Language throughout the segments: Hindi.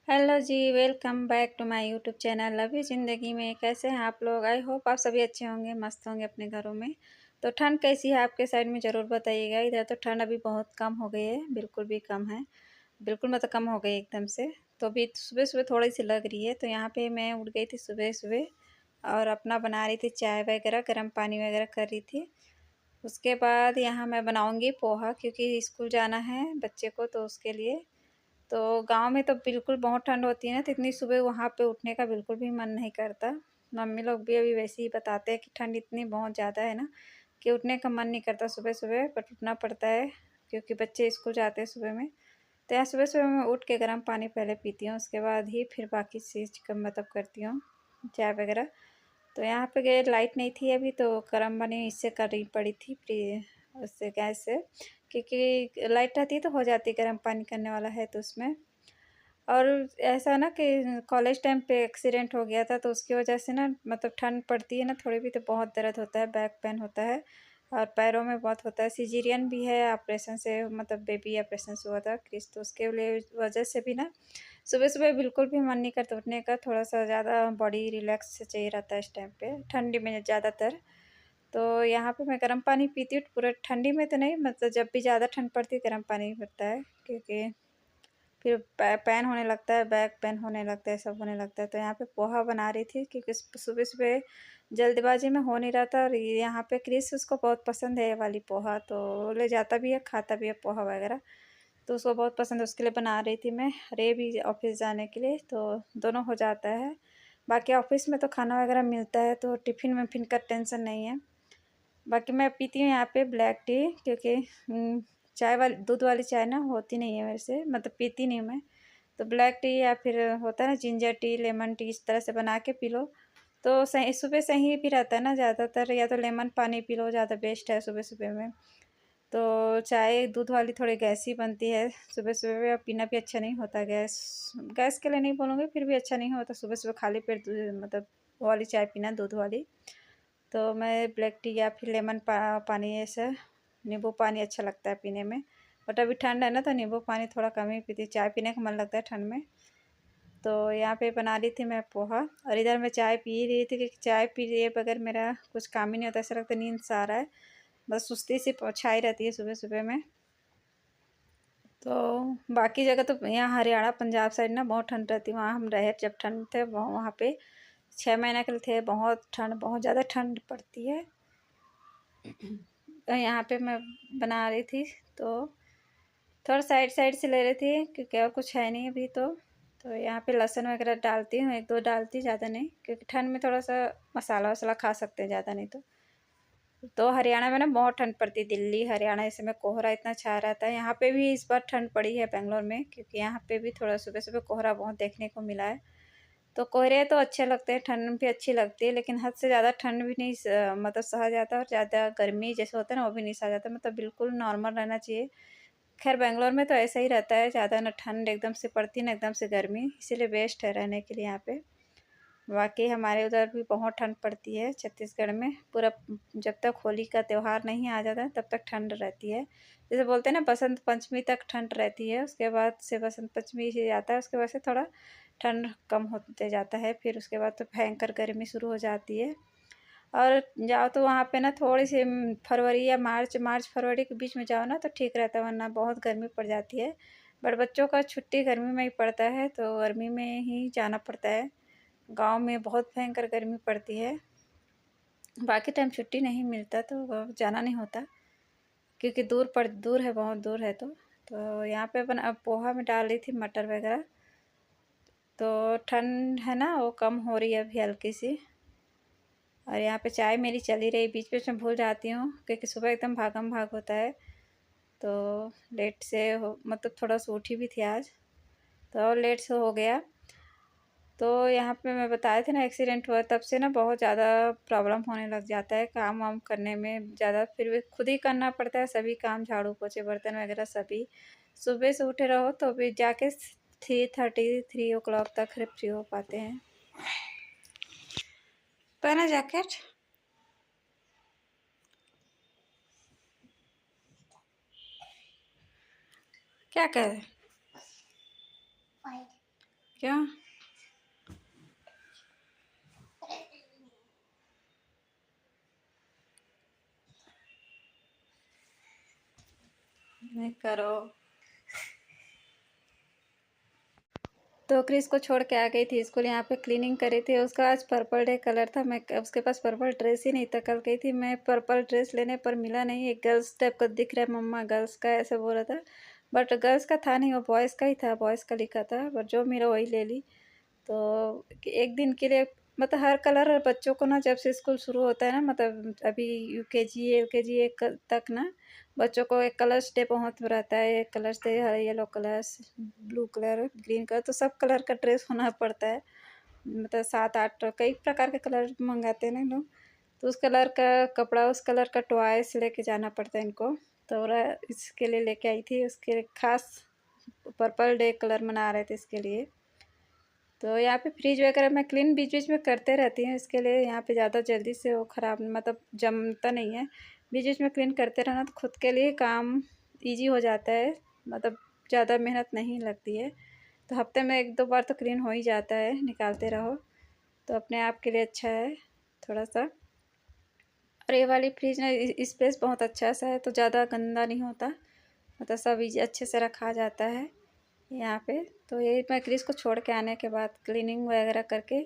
Hello ji, welcome back to my YouTube channel love you ज़िंदगी में। कैसे हैं आप लोग? आई होप आप सभी अच्छे होंगे, मस्त होंगे अपने घरों में। तो ठंड कैसी है आपके साइड में ज़रूर बताइएगा। इधर तो ठंड अभी बहुत कम हो गई है, बिल्कुल भी कम है, बिल्कुल मतलब कम हो गई एकदम से। तो अभी सुबह-सुबह थोड़ी-सी लग रही है। तो यहाँ पे मैं उठ गई थी सुबह-सुबह और अपना बना रही थी चाय वगैरह, गर्म पानी वगैरह कर रही थी। उसके बाद यहाँ मैं बनाऊँगी पोहा, क्योंकि स्कूल जाना है बच्चे को, तो उसके लिए। तो गाँव में तो बिल्कुल बहुत ठंड होती है ना, तो इतनी सुबह वहाँ पे उठने का बिल्कुल भी मन नहीं करता। मम्मी लोग भी अभी वैसे ही बताते हैं कि ठंड इतनी बहुत ज़्यादा है ना, कि उठने का मन नहीं करता सुबह-सुबह, बट उठना पड़ता है क्योंकि बच्चे स्कूल जाते हैं सुबह में। तो यहाँ सुबह-सुबह मैं उठ के गर्म पानी पहले पीती हूँ, उसके बाद ही फिर बाकी चीज़ का मतलब करती हूँ, चाय वगैरह। तो यहाँ पे गए लाइट नहीं थी अभी, तो गर्म पानी इससे करनी पड़ी थी उससे गैस से, क्योंकि लाइट रहती है तो हो जाती है, गर्म पानी करने वाला है तो उसमें। और ऐसा ना कि कॉलेज टाइम पे एक्सीडेंट हो गया था, तो उसकी वजह से ना मतलब ठंड पड़ती है ना थोड़ी भी, तो बहुत दर्द होता है, बैक पेन होता है और पैरों में बहुत होता है। सिजेरियन भी है, ऑपरेशन से मतलब बेबी ऑपरेशन से हुआ था क्रिस, तो उसके लिए वजह से भी ना सुबह-सुबह बिल्कुल भी मन नहीं करता उठने का। थोड़ा-सा ज़्यादा बॉडी रिलैक्स चाहिए रहता है इस टाइम पे, ठंडी में ज़्यादातर। तो यहाँ पे मैं गर्म पानी पीती हूँ, पूरा ठंडी में तो नहीं, मतलब जब भी ज़्यादा ठंड पड़ती है गर्म पानी पड़ता है, क्योंकि फिर पेन होने लगता है, बैक पेन होने लगता है, सब होने लगता है। तो यहाँ पे पोहा बना रही थी, क्योंकि सुबह-सुबह जल्दबाजी में हो नहीं रहा था, और यहाँ पे क्रिस उसको बहुत पसंद है ये वाली पोहा, तो ले जाता भी है, खाता भी है पोहा वगैरह। तो उसको बहुत पसंद है, उसके लिए बना रही थी मैं, रे भी ऑफ़िस जाने के लिए, तो दोनों हो जाता है। बाकी ऑफ़िस में तो खाना वगैरह मिलता है, तो टिफ़िन-विफ़िन का टेंशन नहीं है। बाकी मैं पीती हूँ यहाँ पे ब्लैक टी, क्योंकि चाय वाली दूध वाली चाय ना होती नहीं है मेरे से, मतलब पीती नहीं हूँ मैं। तो ब्लैक टी या फिर होता है ना जिंजर टी, लेमन टी, इस तरह से बना के पी लो, तो सही सुबह सही भी रहता है ना ज़्यादातर। या तो लेमन पानी पी लो, ज़्यादा बेस्ट है सुबह-सुबह में। तो चाय दूध वाली थोड़ी गैसी बनती है सुबह-सुबह में, और पीना भी अच्छा नहीं होता। गैस गैस के लिए नहीं बोलूँगी, फिर भी अच्छा नहीं होता सुबह-सुबह खाली पेट मतलब वो वाली चाय पीना, दूध वाली। तो मैं ब्लैक टी या फिर लेमन पानी, ऐसा नींबू पानी अच्छा लगता है पीने में। बट अभी ठंड है ना, तो नींबू पानी थोड़ा कम ही पीती, चाय पीने का मन लगता है ठंड में। तो यहाँ पे बना रही थी मैं पोहा, और इधर मैं चाय पी रही थी, क्योंकि चाय पी लिए बगैर मेरा कुछ काम ही नहीं होता, ऐसा लगता है नींद सा आ रहा है, बस सुस्ती सी छाई रहती है सुबह-सुबह में। तो बाकी जगह तो यहाँ हरियाणा, पंजाब साइड ना बहुत ठंड रहती है, वहाँ हम रहे जब ठंड थे वहाँ पे 6 महीने के लिए थे, बहुत ठंड, बहुत ज़्यादा ठंड पड़ती है। तो यहाँ पे मैं बना रही थी, तो थोड़ा साइड साइड से ले रही थी, क्योंकि और कुछ है नहीं अभी तो यहाँ पे लहसुन वगैरह डालती हूँ, 1-2 डालती, ज़्यादा नहीं, क्योंकि ठंड में थोड़ा सा मसाला वसाला खा सकते हैं, ज़्यादा नहीं तो। तो हरियाणा में ना बहुत ठंड पड़ती है, दिल्ली हरियाणा ऐसे में कोहरा इतना छाया रहता है। यहाँ पे भी इस बार ठंड पड़ी है बेंगलोर में, क्योंकि यहाँ पे भी थोड़ा सुबह सुबह कोहरा बहुत देखने को मिला है। तो कोहरे तो अच्छे लगते हैं, ठंड भी अच्छी लगती है, लेकिन हद से ज़्यादा ठंड भी नहीं मतलब सहा जाता, और ज़्यादा गर्मी जैसे होता है ना वो भी नहीं सहा जाता, मतलब बिल्कुल नॉर्मल रहना चाहिए। खैर बेंगलोर में तो ऐसा ही रहता है, ज़्यादा ना ठंड एकदम से पड़ती ना एकदम से गर्मी, इसीलिए बेस्ट है रहने के लिए यहाँ पे। बाकी हमारे उधर भी बहुत ठंड पड़ती है छत्तीसगढ़ में, पूरा जब तक होली का त्यौहार नहीं आ जाता है तब तक ठंड रहती है। जैसे बोलते हैं ना बसंत पंचमी तक ठंड रहती है, उसके बाद से बसंत पंचमी से आता है, उसके बाद से थोड़ा ठंड कम होते जाता है, फिर उसके बाद तो भयंकर गर्मी शुरू हो जाती है। और जाओ तो वहाँ पे ना थोड़ी सी फरवरी या मार्च फरवरी के बीच में जाओ ना तो ठीक रहता है, वरना बहुत गर्मी पड़ जाती है। बट बच्चों का छुट्टी गर्मी में ही पड़ता है, तो गर्मी में ही जाना पड़ता है। गाँव में बहुत भयंकर गर्मी पड़ती है, बाकी टाइम छुट्टी नहीं मिलता, तो जाना नहीं होता, क्योंकि दूर है, बहुत दूर है। तो यहाँ पे अपन पोहा में डाल रही थी मटर वगैरह, तो ठंड है ना वो कम हो रही है अभी हल्की सी। और यहाँ पे चाय मेरी चली रही, बीच बीच में भूल जाती हूँ, क्योंकि सुबह एकदम भागम भाग होता है, तो लेट से हो, मतलब थोड़ा सा उठी भी थी आज, तो और लेट से हो गया। तो यहाँ पे मैं बताए थे ना एक्सीडेंट हुआ, तब से ना बहुत ज़्यादा प्रॉब्लम होने लग जाता है काम वाम करने में ज़्यादा, फिर भी खुद ही करना पड़ता है सभी काम, झाड़ू पोछे बर्तन वगैरह सभी। सुबह से उठे रहो तो भी जाके 3:30 3 o'clock तक फ्री हो पाते हैं। पहना जैकेट, क्या कह रहे? क्या नहीं करो। तो क्रिस को छोड़ के आ गई थी स्कूल, यहाँ पे क्लीनिंग करी थी। उसका आज पर्पल डे कलर था, मैं उसके पास पर्पल ड्रेस ही नहीं था। कल गई थी मैं पर्पल ड्रेस लेने पर मिला नहीं। एक गर्ल्स टाइप का दिख रहा है, मम्मा गर्ल्स का ऐसे बोल रहा था, बट गर्ल्स का था नहीं, वो बॉयज़ का ही था, बॉयज़ का लिखा था, बट जो मेरा वही ले ली। तो एक दिन के लिए मतलब हर कलर बच्चों को ना, जब से स्कूल शुरू होता है ना, मतलब अभी यूकेजी एलकेजी एक तक ना, बच्चों को एक कलर्स डे बहुत रहता है। एक colours day, yellow colours, blue colour, green colour, तो सब कलर का ड्रेस होना पड़ता है। मतलब 7-8 कई प्रकार के कलर मंगाते हैं ना लोग, तो उस कलर का कपड़ा, उस कलर का टॉयस लेके जाना पड़ता है इनको। तो इसके लिए लेके आई थी, उसके खास पर्पल डे कलर मना रहे थे इसके लिए। तो यहाँ पे फ्रिज वगैरह मैं क्लीन बीच बीच में करते रहती हूँ, इसके लिए यहाँ पे ज़्यादा जल्दी से वो ख़राब मतलब जमता नहीं है। बीच बीच में क्लीन करते रहना तो खुद के लिए काम इजी हो जाता है, मतलब ज़्यादा मेहनत नहीं लगती है। तो हफ्ते में 1-2 बार तो क्लीन हो ही जाता है, निकालते रहो तो अपने आप के लिए अच्छा है थोड़ा सा। और ये वाली फ्रिज ना स्पेस बहुत अच्छा सा है, तो ज़्यादा गंदा नहीं होता, मतलब सब अच्छे से रखा जाता है यहाँ पे। तो ये मैं क्रिस को छोड़ के आने के बाद क्लीनिंग वगैरह करके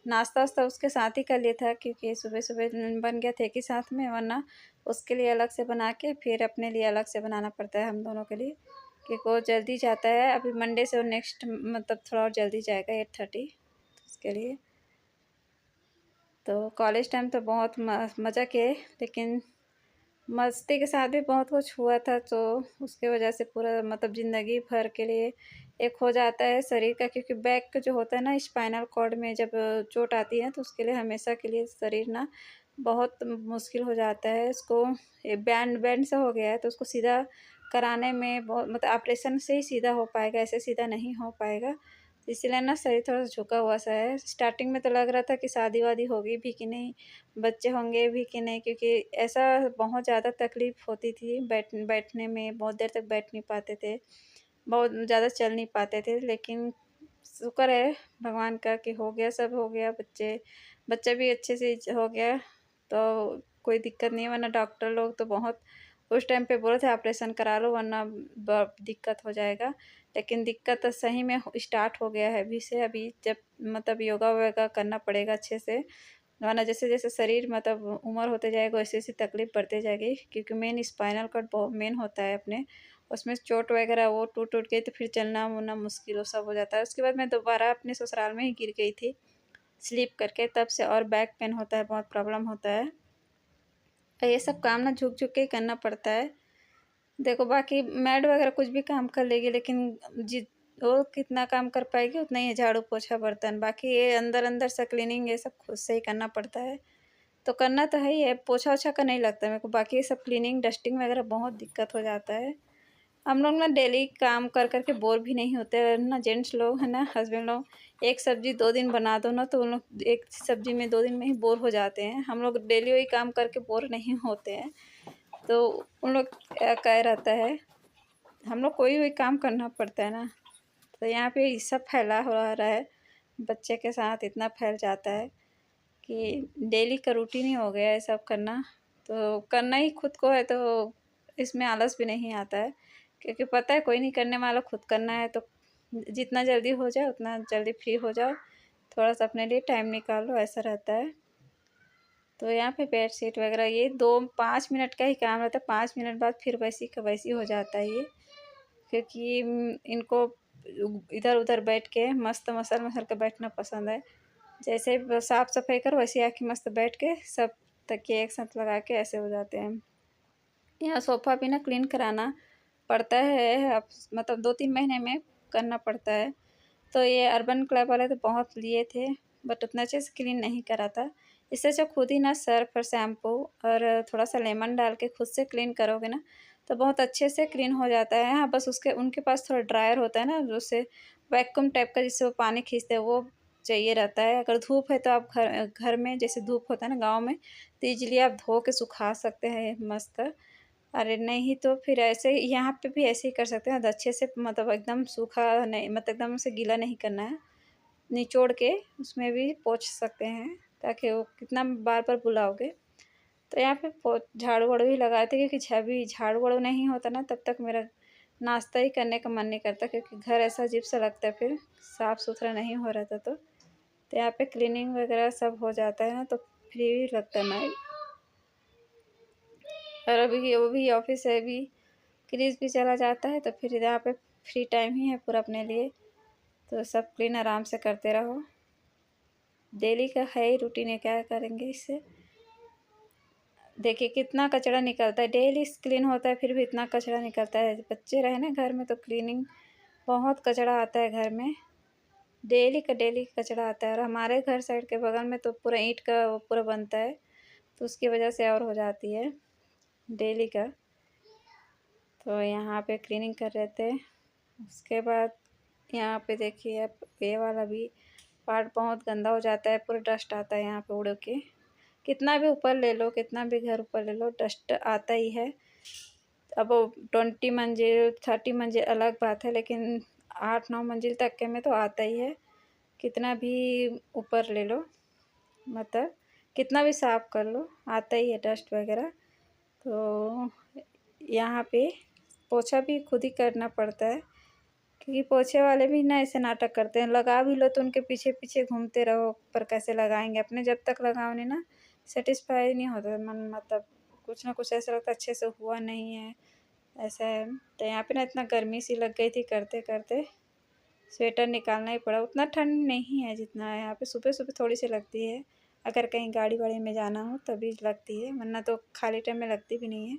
नाश्ता वास्ता उसके साथ ही कर लिया था, क्योंकि सुबह सुबह बन गया था एक ही साथ में, वरना उसके लिए अलग से बना के फिर अपने लिए अलग से बनाना पड़ता है हम दोनों के लिए, क्योंकि वो जल्दी जाता है। अभी मंडे से वो नेक्स्ट मतलब थोड़ा और जल्दी जाएगा 8:30, तो उसके लिए। तो कॉलेज टाइम तो बहुत मज़ा किए, लेकिन मस्ती के साथ भी बहुत कुछ हुआ था, तो उसके वजह से पूरा मतलब ज़िंदगी भर के लिए एक हो जाता है शरीर का, क्योंकि बैक का जो होता है ना, स्पाइनल कॉर्ड में जब चोट आती है तो उसके लिए हमेशा के लिए शरीर ना बहुत मुश्किल हो जाता है। उसको ये बैंड बैंड सा हो गया है, तो उसको सीधा कराने में बहुत मतलब ऑपरेशन से ही सीधा हो पाएगा, ऐसे सीधा नहीं हो पाएगा। इसीलिए ना शरीर थोड़ा सा झुका हुआ सा है। स्टार्टिंग में तो लग रहा था कि शादी वादी होगी भी कि नहीं, बच्चे होंगे भी कि नहीं, क्योंकि ऐसा बहुत ज़्यादा तकलीफ़ होती थी, बैठने में बहुत देर तक बैठ नहीं पाते थे, बहुत ज़्यादा चल नहीं पाते थे। लेकिन शुक्र है भगवान का कि हो गया, सब हो गया, बच्चा भी अच्छे से हो गया, तो कोई दिक्कत नहीं है। वरना डॉक्टर लोग तो बहुत उस टाइम पे बोले थे ऑपरेशन करा लो वरना दिक्कत हो जाएगा, लेकिन दिक्कत तो सही में स्टार्ट हो गया है अभी से। अभी जब मतलब योगा वोगा करना पड़ेगा अच्छे से, वरना जैसे जैसे शरीर मतलब उम्र होते जाएगा वैसे वैसे तकलीफ बढ़ते जाएगी, क्योंकि मेन स्पाइनल कॉर्ड बहुत मेन होता है अपने, उसमें चोट वगैरह वो टूट टूट गई तो फिर चलना वलना मुश्किल वो सब हो जाता है। उसके बाद मैं दोबारा अपने ससुराल में ही गिर गई थी स्लिप करके, तब से और बैक पेन होता है, बहुत प्रॉब्लम होता है। और ये सब काम ना झुक झुक के ही करना पड़ता है। देखो बाकी मैड वगैरह कुछ भी काम कर लेगी, लेकिन जि वो कितना काम कर पाएगी उतना ही, झाड़ू पोछा बर्तन, बाकी ये अंदर अंदर से क्लीनिंग ये सब खुद से ही करना पड़ता है। तो करना तो है ही है, पोछा ओछा का नहीं लगता मेरे को, बाकी ये सब क्लीनिंग डस्टिंग वगैरह बहुत दिक्कत हो जाता है। हम लोग ना डेली काम कर कर के बोर भी नहीं होते हैं ना, जेंट्स लोग हैं ना, हस्बैंड लोग एक सब्जी 2 दिन बना दो ना, तो उन लोग एक सब्जी में 2 दिन में ही बोर हो जाते हैं। हम लोग डेली वही काम करके बोर नहीं होते हैं, तो उन लोग क्या रहता है, हम लोग कोई भी काम करना पड़ता है ना। तो यहाँ पे ये सब फैला हो रहा है, बच्चे के साथ इतना फैल जाता है कि डेली का रूटीन ही हो गया है सब करना। तो करना ही खुद को है, तो इसमें आलस भी नहीं आता है, क्योंकि पता है कोई नहीं करने वाला, खुद करना है। तो जितना जल्दी हो जाए उतना जल्दी फ्री हो जाओ, थोड़ा सा अपने लिए टाइम निकालो, ऐसा रहता है। तो यहाँ पे बेड शीट वगैरह ये 2-5 मिनट का ही काम रहता है, 5 मिनट बाद फिर वैसी का वैसी हो जाता है ये, क्योंकि इनको इधर उधर बैठ के मस्त मसल मसल के बैठना पसंद है। जैसे साफ सफाई करो वैसे आके मस्त बैठ के सब तकिए एक साथ लगा के ऐसे हो जाते हैं। यहाँ सोफ़ा भी ना क्लीन कराना पड़ता है, अब मतलब 2-3 महीने में करना पड़ता है। तो ये अर्बन क्लब वाले तो बहुत लिए थे, बट उतना अच्छे से क्लीन नहीं करा था। इससे अच्छा खुद ही ना सर्फ और शैम्पू और थोड़ा सा लेमन डाल के खुद से क्लीन करोगे ना, तो बहुत अच्छे से क्लीन हो जाता है। हाँ बस उसके उनके पास थोड़ा ड्रायर होता है ना, जो उससे वैक्यूम टाइप का जिससे वो पानी खींचते हैं, वो चाहिए रहता है। अगर धूप है तो आप घर घर में जैसे धूप होता है ना गाँव में, तो ईज़िली आप धो के सुखा सकते हैं मस्त। अरे नहीं तो फिर ऐसे यहाँ पे भी ऐसे ही कर सकते हैं, अच्छे से मतलब एकदम सूखा नहीं, मतलब एकदम से गीला नहीं करना है, निचोड़ के उसमें भी पोंछ सकते हैं, ताकि वो कितना बार बार बुलाओगे। तो यहाँ पे झाड़ू वाड़ू ही लगाए थे, क्योंकि अभी झाड़ू वाड़ू नहीं होता ना तब तक मेरा नाश्ता ही करने का मन नहीं करता, क्योंकि घर ऐसा अजीब सा लगता है, फिर साफ़ सुथरा नहीं हो रहा था। तो यहाँ पे क्लीनिंग वगैरह सब हो जाता है ना, तो फ्री लगता है माइंड। और अभी वो भी ऑफिस है, अभी क्रिस भी चला जाता है, तो फिर यहाँ पे फ्री टाइम ही है पूरा अपने लिए। तो सब क्लीन आराम से करते रहो, डेली का है ही रूटीन है, क्या करेंगे इससे। देखिए कितना कचरा निकलता है, डेली क्लीन होता है फिर भी इतना कचरा निकलता है। बच्चे रहे ना घर में तो क्लीनिंग बहुत कचरा आता है घर में, डेली का डेली कचरा आता है। और हमारे घर साइड के बगल में तो पूरा ईंट का वो पूरा बनता है, तो उसकी वजह से और हो जाती है डेली का। तो यहाँ पे क्लीनिंग कर रहे थे। उसके बाद यहाँ पे देखिए अब ये वाला भी पार्ट बहुत गंदा हो जाता है, पूरा डस्ट आता है यहाँ पे उड़ के। कितना भी ऊपर ले लो, कितना भी घर ऊपर ले लो, डस्ट आता ही है। अब 20 मंजिल 30 मंजिल अलग बात है, लेकिन 8-9 मंजिल तक के में तो आता ही है, कितना भी ऊपर ले लो, मतलब कितना भी साफ कर लो आता ही है डस्ट वगैरह। तो यहाँ पे पोछा भी खुद ही करना पड़ता है, क्योंकि पोछे वाले भी ना ऐसे नाटक करते हैं, लगा भी लो तो उनके पीछे पीछे घूमते रहो, पर कैसे लगाएंगे, अपने जब तक लगाओ नहीं ना सेटिस्फाई नहीं होता मन, मतलब कुछ ना कुछ ऐसा लगता है अच्छे से हुआ नहीं है, ऐसा है। तो यहाँ पे ना इतना गर्मी सी लग गई थी करते करते, स्वेटर निकालना ही पड़ा। उतना ठंड नहीं है जितना है यहाँ पे, सुबह सुबह थोड़ी सी लगती है, अगर कहीं गाड़ी वाड़ी में जाना हो तभी लगती है, वरना तो खाली टाइम में लगती भी नहीं है।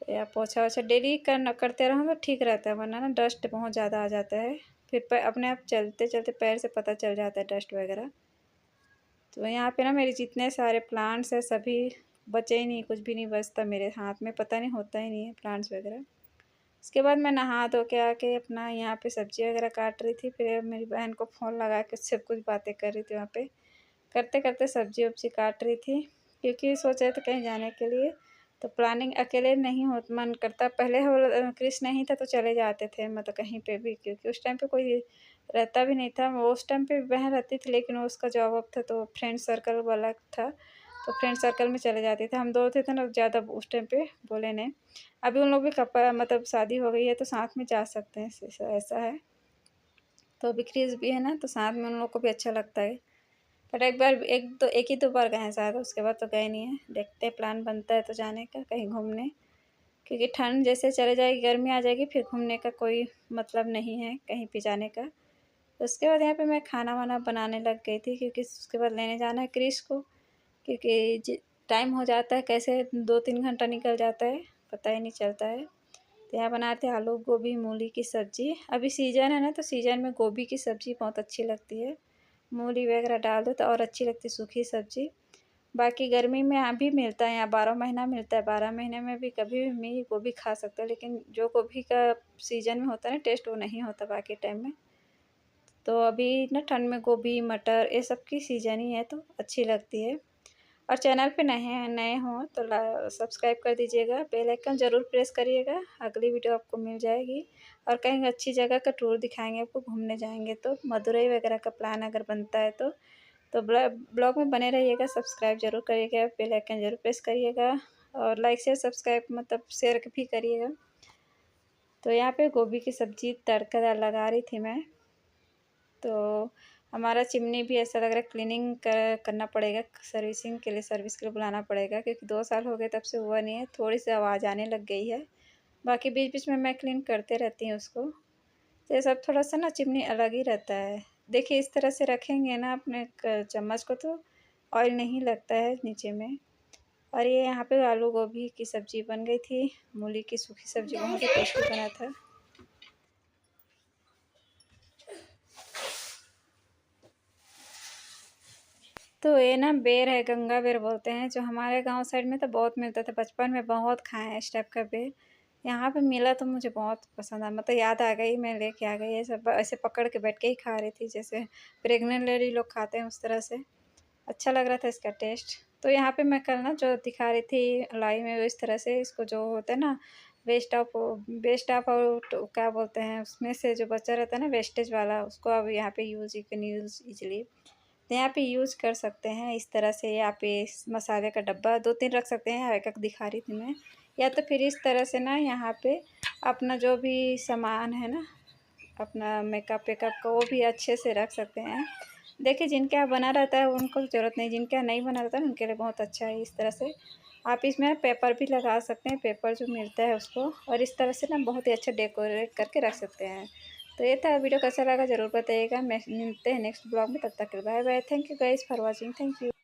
तो या पोछा वोछा डेली करते रहो तो ठीक रहता है, वरना ना डस्ट बहुत ज़्यादा आ जाता है, फिर अपने आप चलते चलते पैर से पता चल जाता है डस्ट वगैरह। तो यहाँ पे ना मेरे जितने सारे प्लांट्स हैं सभी बचे ही नहीं, कुछ भी नहीं बचता मेरे हाथ में, पता नहीं होता ही नहीं है प्लांट्स वगैरह। उसके बाद मैं नहा धो के आके अपना यहाँ पे सब्ज़ी वगैरह काट रही थी, फिर मेरी बहन को फ़ोन लगा के उससे कुछ बातें कर रही थी वहाँ पे, करते करते सब्ज़ी वब्ज़ी काट रही थी, क्योंकि सोच रहे थे कहीं जाने के लिए। तो प्लानिंग अकेले नहीं हो मन करता, पहले हो क्रिस नहीं था तो चले जाते थे मतलब कहीं पे भी, क्योंकि उस टाइम पे कोई रहता भी नहीं था। वो उस टाइम पे बहन रहती थी, लेकिन उसका जॉब अब था, तो फ्रेंड सर्कल वाला था, तो फ्रेंड सर्कल में चले जाते थे। हम दो थे तो ना ज़्यादा उस टाइम पे बोले नहीं। अभी उन लोग भी कपड़ा मतलब शादी हो गई है तो साथ में जा सकते हैं, ऐसा है। तो अभी क्रिस भी है ना, तो साथ में उन लोग को भी अच्छा लगता है। पर एक ही दो बार गए हैं शायद, उसके बाद तो गए नहीं है। देखते हैं प्लान बनता है तो जाने का कहीं घूमने, क्योंकि ठंड जैसे चले जाएगी गर्मी आ जाएगी, फिर घूमने का कोई मतलब नहीं है कहीं भी जाने का। तो उसके बाद यहाँ पे मैं खाना वाना बनाने लग गई थी, क्योंकि उसके बाद लेने जाना है क्रिश को, क्योंकि टाइम हो जाता है कैसे 2-3 घंटा निकल जाता है, पता ही नहीं चलता है। तो यहाँ बनाते हैं आलू गोभी मूली की सब्ज़ी। अभी सीज़न है ना, तो सीज़न में गोभी की सब्ज़ी बहुत अच्छी लगती है, मूली वगैरह डाल दो तो और अच्छी लगती है सूखी सब्ज़ी। बाकी गर्मी में अभी मिलता है यहाँ, 12 महीना मिलता है, 12 महीने में भी कभी भी गोभी खा सकते हो, लेकिन जो गोभी का सीज़न में होता है ना टेस्ट, वो नहीं होता बाकी टाइम में। तो अभी ना ठंड में गोभी मटर ये सब की सीज़न ही है, तो अच्छी लगती है। और चैनल पे नए नए हों तो सब्सक्राइब कर दीजिएगा, बेल आइकन ज़रूर प्रेस करिएगा, अगली वीडियो आपको मिल जाएगी। और कहीं अच्छी जगह का टूर दिखाएंगे आपको, घूमने जाएंगे तो मदुरई वगैरह का प्लान अगर बनता है तो ब्लॉग में बने रहिएगा। सब्सक्राइब ज़रूर करिएगा, बेल आइकन ज़रूर प्रेस करिएगा, और लाइक शेयर सब्सक्राइब मतलब शेयर भी करिएगा। तो यहाँ पे गोभी की सब्ज़ी तड़का लगा रही थी मैं, तो हमारा चिमनी भी ऐसा लग रहा है क्लीनिंग करना पड़ेगा, सर्विसिंग के लिए सर्विस के लिए बुलाना पड़ेगा, क्योंकि 2 साल हो गए तब से हुआ नहीं है, थोड़ी सी आवाज़ आने लग गई है। बाकी बीच बीच में मैं क्लीन करते रहती हूँ उसको। तो ये सब थोड़ा सा ना चिमनी अलग ही रहता है। देखिए इस तरह से रखेंगे ना अपने चम्मच को, तो ऑयल नहीं लगता है नीचे में। और ये यहाँ पे आलू गोभी की सब्ज़ी बन गई थी, मूली की सूखी सब्ज़ी बहुत ही टेस्टी बना था। तो ये ना बेर है, गंगा बेर बोलते हैं, जो हमारे गांव साइड में तो बहुत मिलता था, बचपन में बहुत खाए हैं इस टाइप का बेर। यहाँ पे मिला तो मुझे बहुत पसंद आया, मतलब याद आ गई, मैं लेके आ गई। ये सब ऐसे पकड़ के बैठ के ही खा रही थी, जैसे प्रेग्नेंट लेडी लोग खाते हैं उस तरह से। अच्छा लग रहा था इसका टेस्ट। तो यहाँ पे मैं कल ना जो दिखा रही थी लाइव में, वो इस तरह से इसको जो होता है ना वेस्ट ऑफ आउट क्या बोलते हैं, उसमें से जो बचा रहता है ना वेस्टेज वाला, उसको आप यहाँ पे use you can use easily. तो यहाँ पे यूज़ कर सकते हैं इस तरह से। यहाँ पे इस मसाले का डब्बा 2-3 रख सकते हैं, एक-एक दिखा रही थी मैं। या तो फिर इस तरह से ना यहाँ पे अपना जो भी सामान है ना, अपना मेकअप-वेकअप का, वो भी अच्छे से रख सकते हैं। देखिए जिनके यहाँ बना रहता है उनको ज़रूरत नहीं, जिनके यहाँ नहीं बना रहता है उनके लिए बहुत अच्छा है इस तरह से। आप इसमें पेपर भी लगा सकते हैं, पेपर जो मिलता है उसको, और इस तरह से ना बहुत ही अच्छा डेकोरेट करके रख सकते हैं। तो ये था, वीडियो कैसा लगा ज़रूर बताइएगा। मैं मिलते हैं नेक्स्ट ब्लॉग में, तब तक के लिए bye bye. Thank you guys for watching. Thank you.